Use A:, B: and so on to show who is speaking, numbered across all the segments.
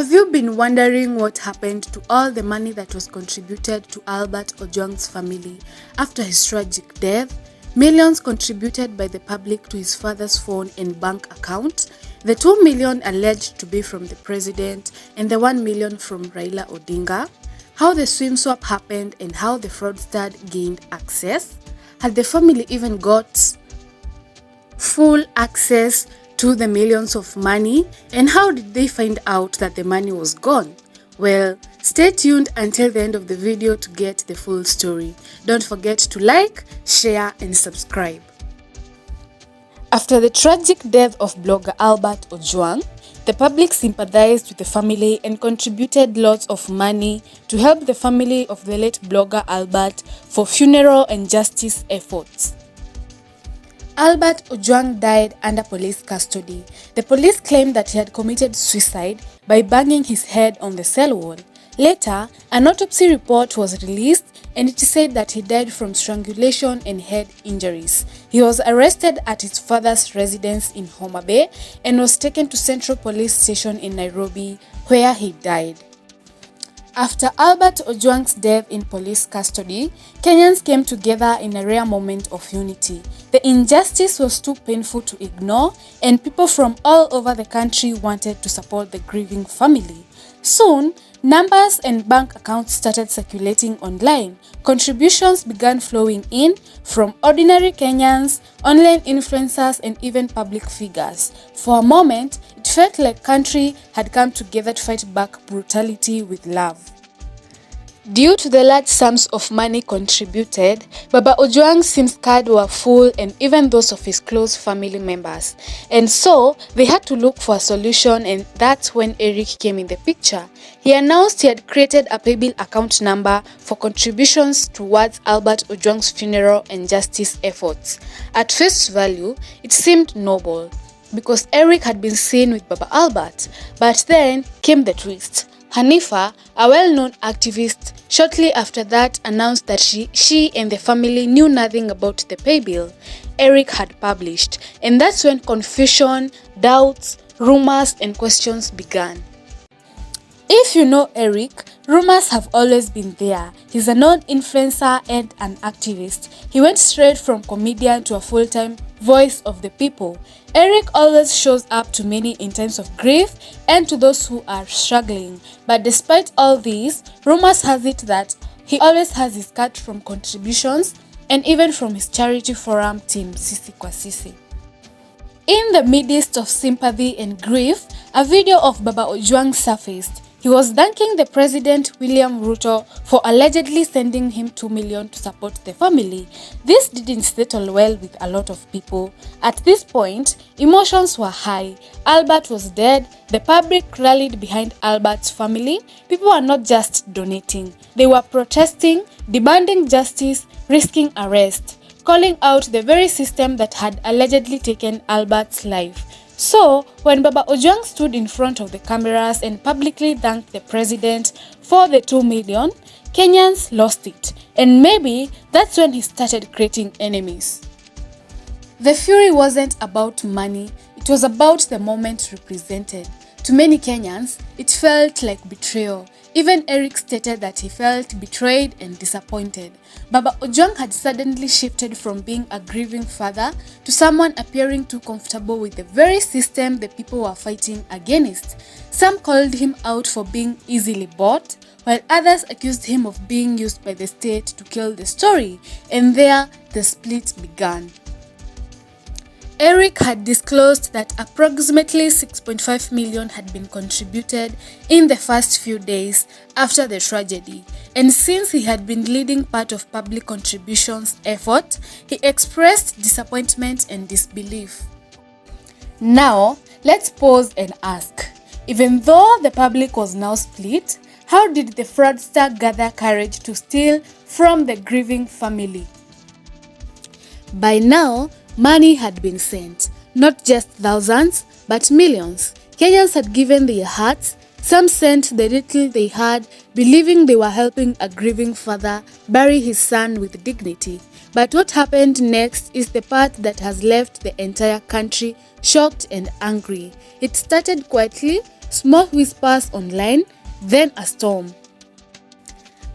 A: Have you been wondering what happened to all the money that was contributed to Albert Ojwang'S family after his tragic death? Millions contributed by the public to his father's phone and bank account, the 2 million alleged to be from the president and the 1 million from Raila Odinga, how the swim swap happened and how the fraudster gained access. Had the family even got full access to the millions of money, and how did they find out that the money was gone? Well, stay tuned until the end of the video to get the full story. Don't forget to like, share and subscribe. After the tragic death of blogger Albert Ojwang, the public sympathized with the family and contributed lots of money to help the family of the late blogger Albert for funeral and justice efforts. Albert Ojwang died under police custody. The police claimed that he had committed suicide by banging his head on the cell wall. Later, an autopsy report was released and it said that he died from strangulation and head injuries. He was arrested at his father's residence in Homa Bay and was taken to Central Police Station in Nairobi, where he died. After Albert Ojwang's death in police custody, Kenyans came together in a rare moment of unity. The injustice was too painful to ignore, and people from all over the country wanted to support the grieving family. Soon, numbers and bank accounts started circulating online. Contributions began flowing in from ordinary Kenyans, online influencers, and even public figures. For a moment, it felt like country had come together to fight back brutality with love. Due to the large sums of money contributed, Baba Ojwang's SIM card were full, and even those of his close family members. And so, they had to look for a solution, and that's when Eric came in the picture. He announced he had created a paybill account number for contributions towards Albert Ojwang's funeral and justice efforts. At face value, it seemed noble, because Eric had been seen with Baba Albert. But then came the twist. Hanifa, a well-known activist, shortly after that announced that she and the family knew nothing about the paybill Eric had published, and that's when confusion, doubts, rumors and questions began. If you know Eric, rumors have always been there. He's a known influencer and an activist. He went straight from comedian to a full-time voice of the people. Eric always shows up to many in times of grief and to those who are struggling. But despite all these, rumors has it that he always has his cut from contributions and even from his charity forum team Sisi Kwa Sisi. In the midst of sympathy and grief, a video of Baba Ojwang surfaced. He was thanking the President William Ruto for allegedly sending him 2 million to support the family. This didn't settle well with a lot of people. At this point, emotions were high. Albert was dead. The public rallied behind Albert's family. People were not just donating. They were protesting, demanding justice, risking arrest, calling out the very system that had allegedly taken Albert's life. So, when Baba Ojwang stood in front of the cameras and publicly thanked the president for the 2 million, Kenyans lost it. And maybe that's when he started creating enemies. The fury wasn't about money, it was about the moment represented. To many Kenyans, it felt like betrayal. Even Eric stated that he felt betrayed and disappointed. Baba Ojwang had suddenly shifted from being a grieving father to someone appearing too comfortable with the very system the people were fighting against. Some called him out for being easily bought, while others accused him of being used by the state to kill the story, and there the split began. Eric had disclosed that approximately 6.5 million had been contributed in the first few days after the tragedy, and since he had been leading part of public contributions effort, he expressed disappointment and disbelief. Now, let's pause and ask, even though the public was now split, how did the fraudster gather courage to steal from the grieving family? By now, money had been sent, not just thousands, but millions. Kenyans had given their hearts. Some sent the little they had, believing they were helping a grieving father bury his son with dignity. But what happened next is the part that has left the entire country shocked and angry. It started quietly small whispers online, then a storm.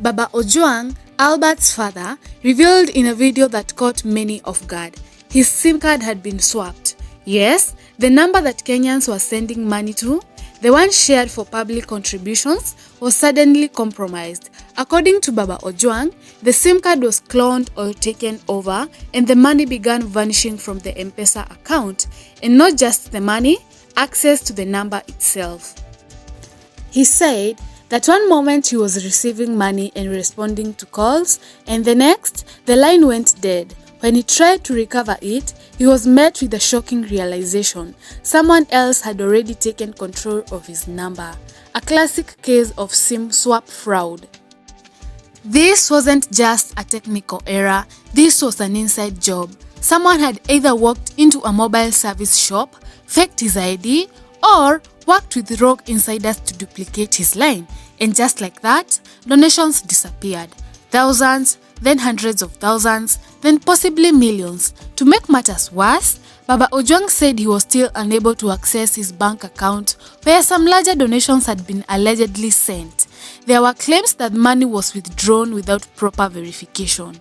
A: Baba Ojwang, Albert's father, revealed in a video that caught many off guard. His SIM card had been swapped. Yes, the number that Kenyans were sending money to, the one shared for public contributions, was suddenly compromised. According to Baba Ojwang, the SIM card was cloned or taken over and the money began vanishing from the M-Pesa account. And not just the money, access to the number itself. He said that one moment he was receiving money and responding to calls, and the next, the line went dead. When he tried to recover it, he was met with a shocking realization. Someone else had already taken control of his number. A classic case of SIM swap fraud. This wasn't just a technical error, this was an inside job. Someone had either walked into a mobile service shop, faked his ID, or worked with rogue insiders to duplicate his line. And just like that, donations disappeared. Thousands, then hundreds of thousands, then possibly millions. To make matters worse, Baba Ojwang said he was still unable to access his bank account where some larger donations had been allegedly sent. There were claims that money was withdrawn without proper verification.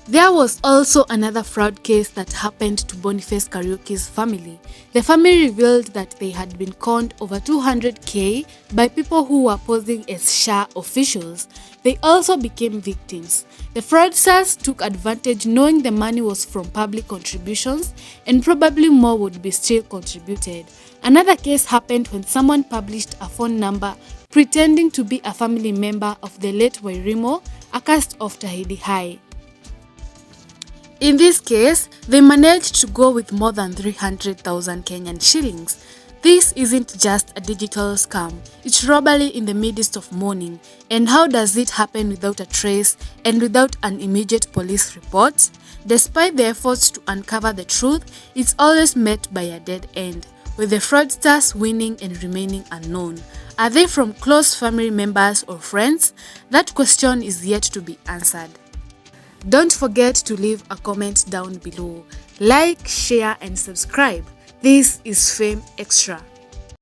A: There was also another fraud case that happened to Boniface Kariuki's family. The family revealed that they had been conned over 200k by people who were posing as SHA officials. They also became victims. The fraudsters took advantage knowing the money was from public contributions and probably more would be still contributed. Another case happened when someone published a phone number pretending to be a family member of the late Wairimo, a cast of Tahidi High. In this case, they managed to go with more than 300,000 Kenyan shillings. This isn't just a digital scam, it's robbery in the midst of mourning. And how does it happen without a trace and without an immediate police report? Despite the efforts to uncover the truth, it's always met by a dead end, with the fraudsters winning and remaining unknown. Are they from close family members or friends? That question is yet to be answered. Don't forget to leave a comment down below. Like, share and subscribe. This is Fame Extra.